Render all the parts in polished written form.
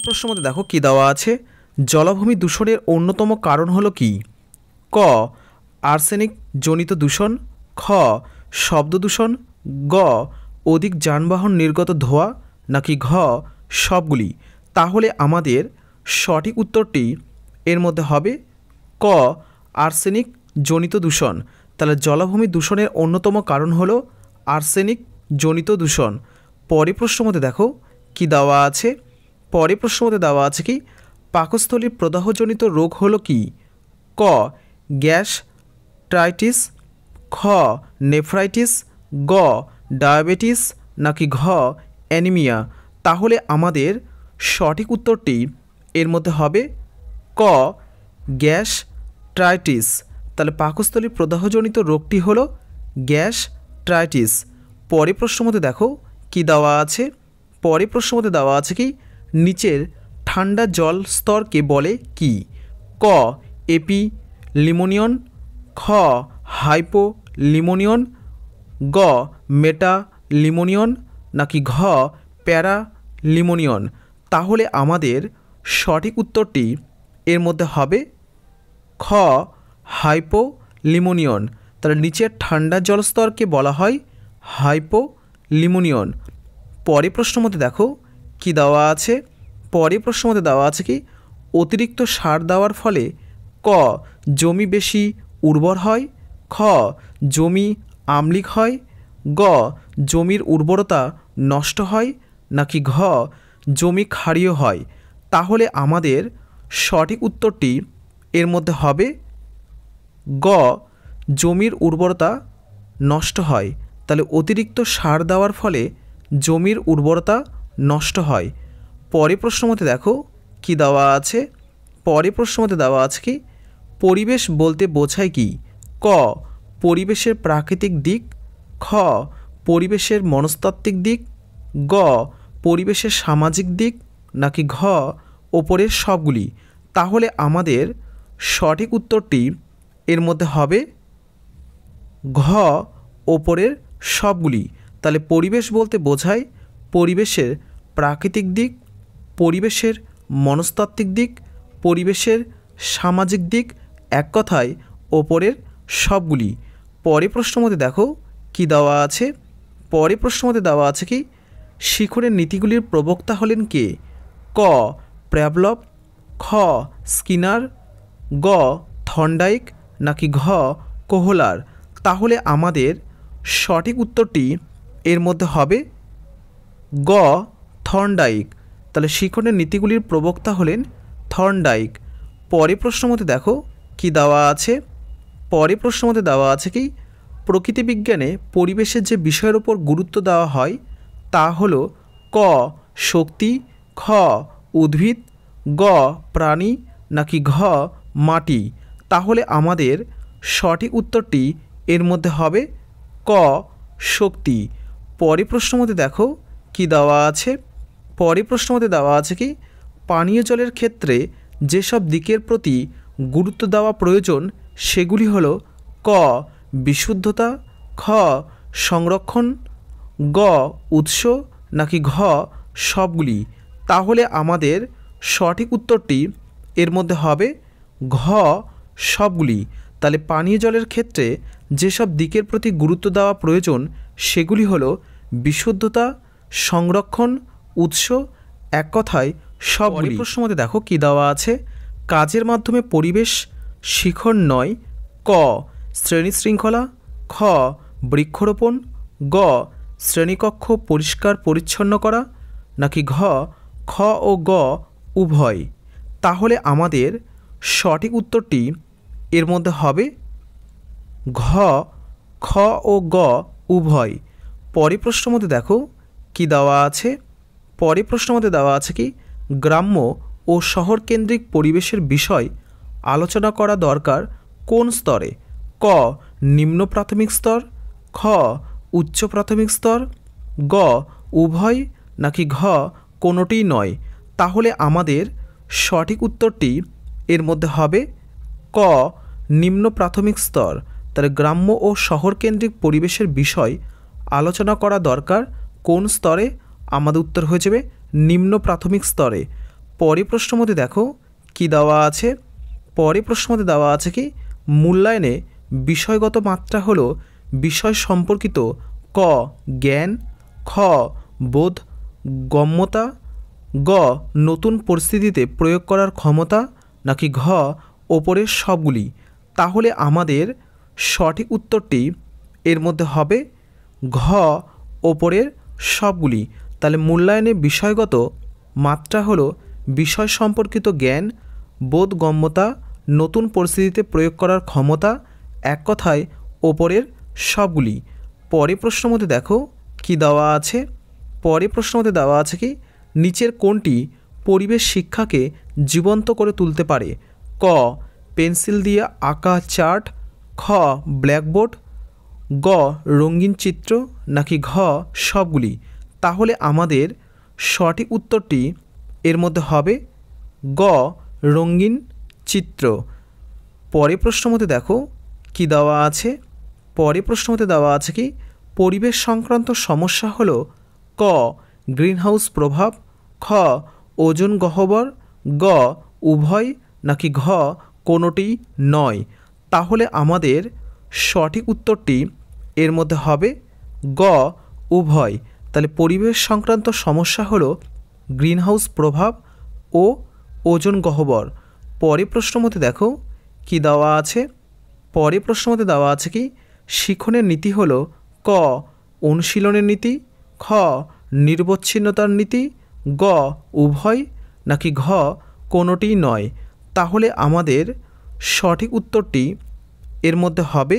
প্রশ্ন মধ্যে দেখো কি দেওয়া আছে, জলাভূমি দূষণের অন্যতম কারণ হলো কি? ক আর্সেনিক জনিত দূষণ, খ শব্দ দূষণ, গ অধিক যানবাহন নির্গত ধোঁয়া, নাকি ঘ সবগুলি। তাহলে আমাদের সঠিক উত্তরটি এর মধ্যে হবে ক আর্সেনিক জনিত দূষণ। তাহলে জলাভূমি দূষণের অন্যতম কারণ হলো আর্সেনিক জনিত দূষণ। পরের প্রশ্ন মধ্যে দেখো কি দেওয়া আছে, পরের প্রশ্ন মধ্যে দেওয়া আছে কি পাকস্থলীর প্রদাহজনিত রোগ হলো কি? ক গ্যাস্ট্রাইটিস, খ নেফ্রাইটিস, গ ডায়াবেটিস, নাকি ঘ অ্যানিমিয়া। তাহলে আমাদের সঠিক উত্তরটি এর মধ্যে হবে ক গ্যাস্ট্রাইটিস। তাহলে পাকস্থলীর প্রদাহজনিত রোগটি হলো গ্যাস্ট্রাইটিস। পরের প্রশ্ন মধ্যে দেখো কি দেওয়া আছে, পরের প্রশ্ন মধ্যে দেওয়া আছে কি নিচের ঠান্ডা জল স্তরকে বলে কি? ক এপি লিমোনিয়ন, খ হাইপো লিমোনিয়ন, গ মেটা লিমোনিয়ন, নাকি ঘ প্যারা লিমোনিয়ন। তাহলে আমাদের সঠিক উত্তরটি এর মধ্যে হবে খ হাইপো লিমোনিয়ন। তাহলে নিচের ঠান্ডা জলস্তরকে বলা হয় হাইপো লিমোনিয়ন। পরের প্রশ্ন মধ্যে দেখো কি দেওয়া আছে, পরের প্রশ্ন মধ্যে দেওয়া আছে কি অতিরিক্ত সার দেওয়ার ফলে ক জমি বেশি উর্বর হয়, খ জমি আম্লিক হয়, গ জমির উর্বরতা নষ্ট হয়, নাকি ঘ জমি ক্ষারীয় হয়। তাহলে আমাদের সঠিক উত্তরটি এর মধ্যে হবে গ জমির উর্বরতা নষ্ট হয়। তাহলে অতিরিক্ত সার দেওয়ার ফলে জমির উর্বরতা নষ্ট হয়। পরের প্রশ্ন মধ্যে দেখো কি দেওয়া আছে, পরের প্রশ্ন মধ্যে দেওয়া আছে কি পরিবেশ বলতে বোঝায় কি? ক পরিবেশের প্রাকৃতিক দিক, খ পরিবেশের মনস্তাত্ত্বিক দিক, গ পরিবেশের সামাজিক দিক, নাকি ঘ ওপরের সবগুলি। তাহলে আমাদের সঠিক উত্তরটি এর মধ্যে হবে ঘ ওপরের সবগুলি। তাহলে পরিবেশ বলতে বোঝায় পরিবেশের প্রাকৃতিক দিক, পরিবেশের মনস্তাত্ত্বিক দিক, পরিবেশের সামাজিক দিক, এক কথায় ওপরের সবগুলি। পরের প্রশ্ন মধ্যে দেখো কি দেওয়া আছে, পরের প্রশ্ন মধ্যে দেওয়া আছে কি শিখরের নীতিগুলির প্রবক্তা হলেন কে? ক প্যাভলভ, খ স্কিনার, গ থর্নডাইক, নাকি ঘ কোহলার। তাহলে আমাদের সঠিক উত্তরটি এর মধ্যে হবে গ থর্নডাইক। তাহলে শিখরের নীতিগুলির প্রবক্তা হলেন থর্নডাইক। পরের প্রশ্ন মধ্যে দেখো কি দেওয়া আছে, পরের প্রশ্ন মধ্যে দেওয়া আছে কি প্রকৃতিবিজ্ঞানে পরিবেশের যে বিষয়ের উপর গুরুত্ব দেওয়া হয় তা হলো ক শক্তি, খ উদ্ভিদ, গ প্রাণী, নাকি ঘ মাটি। তাহলে আমাদের সঠিক উত্তরটি এর মধ্যে হবে ক শক্তি। পরের প্রশ্ন মধ্যে দেখো কি দেওয়া আছে, পরের প্রশ্ন মধ্যে দেওয়া আছে কি পানীয় জলের ক্ষেত্রে যেসব দিকের প্রতি গুরুত্ব দেওয়া প্রয়োজন সেগুলি হলো ক বিশুদ্ধতা, খ সংরক্ষণ, গ উৎস, নাকি ঘ সবগুলি। তাহলে আমাদের সঠিক উত্তরটি এর মধ্যে হবে ঘ সবগুলি। তাহলে পানীয় জলের ক্ষেত্রে যেসব দিকের প্রতি গুরুত্ব দেওয়া প্রয়োজন সেগুলি হলো বিশুদ্ধতা, সংরক্ষণ, উৎস, এক কথায় সবগুলি। প্রশ্ন মধ্যে দেখো কি দেওয়া আছে, কাজের মাধ্যমে পরিবেশ শিখন নয় ক শ্রেণী শৃঙ্খলা, খ বৃক্ষরোপণ, গ শ্রেণীকক্ষ পরিষ্কার পরিচ্ছন্ন করা, নাকি ঘ খ ও গ উভয়। তাহলে আমাদের সঠিক উত্তরটি এর মধ্যে হবে ঘ খ ও গ উভয়। পরের প্রশ্ন মধ্যে দেখো কি দেওয়া আছে, পরের প্রশ্ন মধ্যে দেওয়া আছে কি গ্রাম্য ও শহর কেন্দ্রিক পরিবেশের বিষয় আলোচনা করা দরকার কোন স্তরে? ক নিম্ন প্রাথমিক স্তর, খ উচ্চ প্রাথমিক স্তর, গ উভয়, নাকি ঘ কোনোটিই নয়। তাহলে আমাদের সঠিক উত্তরটি এর মধ্যে হবে ক নিম্ন প্রাথমিক স্তর। তাহলে গ্রাম্য ও শহর কেন্দ্রিক পরিবেশের বিষয় আলোচনা করা দরকার কোন স্তরে? আমাদের উত্তর হয়ে যাবে নিম্ন প্রাথমিক স্তরে। পরের প্রশ্নের মধ্যে দেখো কি দেওয়া আছে। পরের প্রশ্নের মধ্যে দেওয়া আছে কি মূল্যায়নে বিষয়গত মাত্রা হলো বিষয় সম্পর্কিত ক জ্ঞান, খ বোধ গম্যতা, গ নতুন পরিস্থিতিতে প্রয়োগ করার ক্ষমতা, নাকি ঘ ওপরের সবগুলি। তাহলে আমাদের সঠিক উত্তরটি এর মধ্যে হবে ঘ ওপরের সবগুলি। তাহলে মূল্যায়নে বিষয়গত মাত্রা হলো বিষয় সম্পর্কিত জ্ঞান, বোধগম্যতা, নতুন পরিস্থিতিতে প্রয়োগ করার ক্ষমতা, এক কথায় ওপরের সবগুলি। পরের প্রশ্নের মধ্যে দেখো কি দেওয়া আছে। পরের প্রশ্নের মধ্যে দেওয়া আছে কি নিচের কোনটি পরিবেশ শিক্ষাকে জীবন্ত করে তুলতে পারে। ক পেন্সিল দিয়ে আঁকা চার্ট, খ ব্ল্যাকবোর্ড, গ রঙিন চিত্র, নাকি ঘ সবগুলি। তাহলে আমাদের সঠিক উত্তরটি এর মধ্যে হবে গ রঙিন চিত্র। পরের প্রশ্নের মধ্যে দেখো কি দেওয়া আছে। পরের প্রশ্নের মধ্যে দেওয়া আছে কি পরিবেশ সংক্রান্ত সমস্যা হলো ক গ্রিনহাউস প্রভাব, খ ওজোন গহ্বর, গ উভয়, নাকি ঘ কোনোটি নয়। তাহলে আমাদের সঠিক উত্তরটি এর মধ্যে হবে গ উভয়। তাহলে পরিবেশ সংক্রান্ত সমস্যা হলো গ্রিনহাউস প্রভাব ও ওজোন গহ্বর। পরের প্রশ্নের মধ্যে দেখো কি দেওয়া আছে। পরের প্রশ্নের মধ্যে দেওয়া আছে কি শিক্ষণের নীতি হলো ক অনুশীলনের নীতি, খ নিরবচ্ছিন্নতার নীতি, গ উভয়, নাকি ঘ কোনোটিই নয়। তাহলে আমাদের সঠিক উত্তরটি এর মধ্যে হবে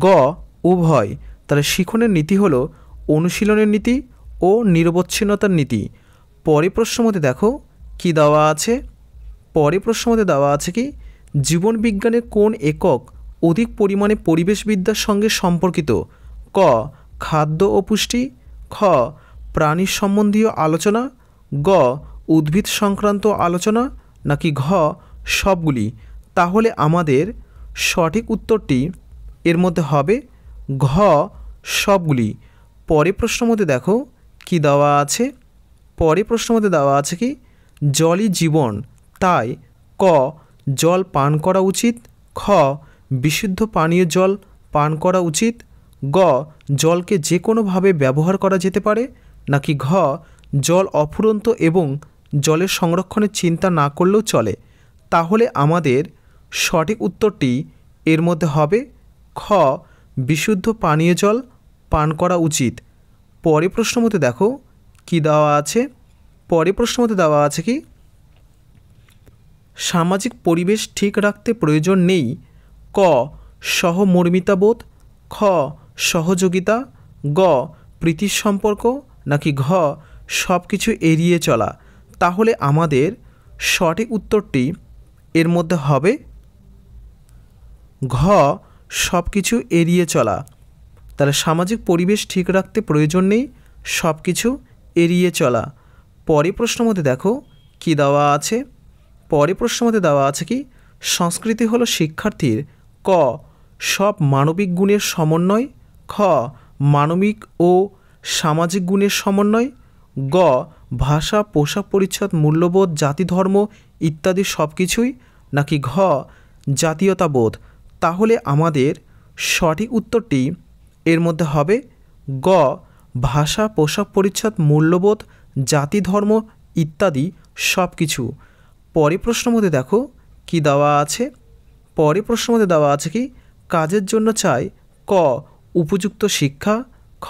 গ উভয়। তাহলে শিক্ষণের নীতি হলো অনুশীলনের নীতি ও নিরবচ্ছিন্নতার নীতি। পরের প্রশ্নের মধ্যে দেখো কি দেওয়া আছে। পরের প্রশ্নের মধ্যে দেওয়া আছে কি জীবন বিজ্ঞানের কোন একক অধিক পরিমাণে পরিবেশবিদ্যার সঙ্গে সম্পর্কিত। ক খাদ্য ও পুষ্টি, খ প্রাণী সম্বন্ধীয় আলোচনা, গ উদ্ভিদ সংক্রান্ত আলোচনা, নাকি ঘ সবগুলি। তাহলে আমাদের সঠিক উত্তরটি এর মধ্যে হবে ঘ সবগুলি। পরের প্রশ্নের মধ্যে দেখো কি দেওয়া আছে। পরের প্রশ্নের মধ্যে দেওয়া আছে কি জলই জীবন, তাই ক জল পান করা উচিত, খ বিশুদ্ধ পানীয় জল পান করা উচিত, গ জলকে যে কোনোভাবে ব্যবহার করা যেতে পারে, নাকি ঘ জল অফুরন্ত এবং জলের সংরক্ষণের চিন্তা না করলেও চলে। তাহলে আমাদের সঠিক উত্তরটি এর মধ্যে হবে খ বিশুদ্ধ পানীয় জল পান করা উচিত। পরের প্রশ্নের মধ্যে দেখো কি দেওয়া আছে। পরের প্রশ্নের মধ্যে দেওয়া আছে কি সামাজিক পরিবেশ ঠিক রাখতে প্রয়োজন নেই ক সহমর্মিতাবোধ, খ সহযোগিতা, গ প্রীতির সম্পর্ক, নাকি ঘ সব কিছু এড়িয়ে চলা। তাহলে আমাদের সঠিক উত্তরটি এর মধ্যে হবে ঘ সব কিছু এড়িয়ে চলা। তাহলে সামাজিক পরিবেশ ঠিক রাখতে প্রয়োজন নেই, সব কিছু এড়িয়ে চলা। পরের প্রশ্নের মধ্যে দেখো কি দেওয়া আছে। পরের প্রশ্নের মধ্যে দেওয়া আছে কি সংস্কৃতি হলো শিক্ষার্থীর ক সব মানবিক গুণের সমন্বয়, খ মানবিক ও সামাজিক গুণের সমন্বয়, গ ভাষা পোশাক পরিচ্ছদ মূল্যবোধ জাতি ধর্ম ইত্যাদি সব কিছুই, নাকি ঘ জাতীয়তাবোধ। তাহলে আমাদের সঠিক উত্তরটি এর মধ্যে হবে গ ভাষা পোশাক পরিচ্ছদ মূল্যবোধ জাতি ধর্ম ইত্যাদি সব কিছু। পরের প্রশ্নের মধ্যে দেখো কি দেওয়া আছে। পরের প্রশ্নের মধ্যে দেওয়া আছে কি কাজের জন্য চাই ক উপযুক্ত শিক্ষা, খ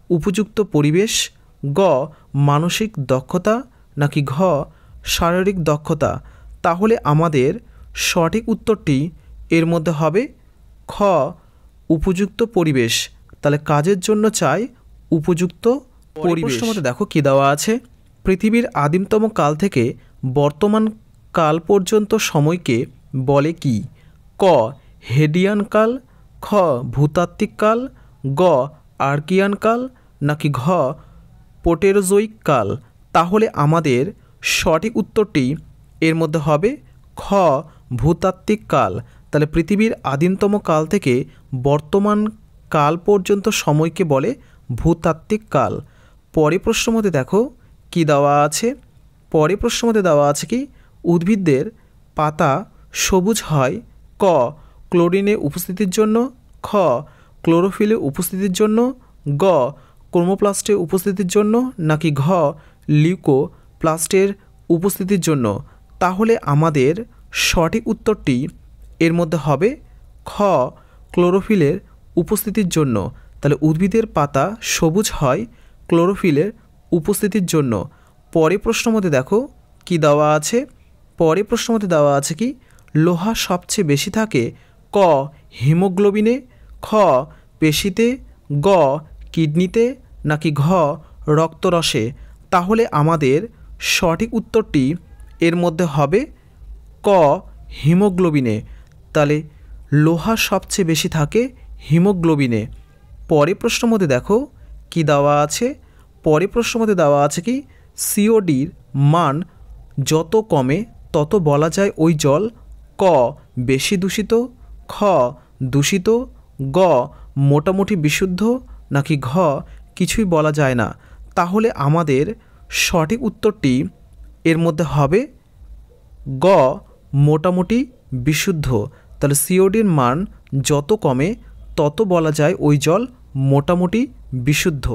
উপযুক্ত পরিবেশ, গ মানসিক দক্ষতা, নাকি ঘ শারীরিক দক্ষতা। তাহলে আমাদের সঠিক উত্তরটি এর মধ্যে হবে খ উপযুক্ত পরিবেশ। তাহলে কাজের জন্য চাই উপযুক্ত পরিবেশ। মধ্যে দেখো কি দেওয়া আছে। পৃথিবীর আদিমতম কাল থেকে বর্তমান কাল পর্যন্ত সময়কে বলে কি। ক হেডিয়ান কাল, খ ভূতাত্ত্বিক কাল, গ আর্কিয়ান কাল, নাকি ঘ পোটেরোজোয়িক কাল। তাহলে আমাদের সঠিক উত্তরটি এর মধ্যে হবে খ ভূতাত্ত্বিক কাল। তাহলে পৃথিবীর আদিমতম কাল থেকে বর্তমান কাল পর্যন্ত সময়কে বলে ভূতাত্ত্বিক কাল। পরের প্রশ্নের মধ্যে দেখো কি দেওয়া আছে। পরের প্রশ্নের মধ্যে দেওয়া আছে কি উদ্ভিদদের পাতা সবুজ হয় ক ক্লোরিনের উপস্থিতির জন্য, খ ক্লোরোফিলের উপস্থিতির জন্য, গ ক্রোমোপ্লাস্টের উপস্থিতির জন্য, নাকি ঘ লিউকোপ্লাস্টের উপস্থিতির জন্য। তাহলে আমাদের সঠিক উত্তরটি এর মধ্যে হবে খ ক্লোরোফিলের উপস্থিতির জন্য। তাহলে উদ্ভিদের পাতা সবুজ হয় ক্লোরোফিলের উপস্থিতির জন্য। পরের প্রশ্নের মধ্যে দেখো কি দেওয়া আছে। পরের প্রশ্নের মধ্যে দেওয়া আছে কি লোহা সবচেয়ে বেশি থাকে ক হিমোগ্লোবিনে, খ পেশিতে, গ কিডনিতে, নাকি ঘ রক্তরসে। তাহলে আমাদের সঠিক উত্তরটি এর মধ্যে হবে ক হিমোগ্লোবিনে। তাহলে লোহা সবচেয়ে বেশি থাকে হিমোগ্লোবিনে। পরের প্রশ্নের মধ্যে দেখো কি দেওয়া আছে। পরের প্রশ্নের মধ্যে দেওয়া আছে কি সিওডির মান যত কমে তত বলা যায় ওই জল ক বেশি দূষিত, খ দূষিত, গ মোটামুটি বিশুদ্ধ, নাকি ঘ কিছুই বলা যায় না। তাহলে আমাদের সঠিক উত্তরটি এর মধ্যে হবে গ মোটামুটি বিশুদ্ধ। তাহলে সিওডির মান যত কমে তত বলা যায় ওই জল মোটামুটি বিশুদ্ধ।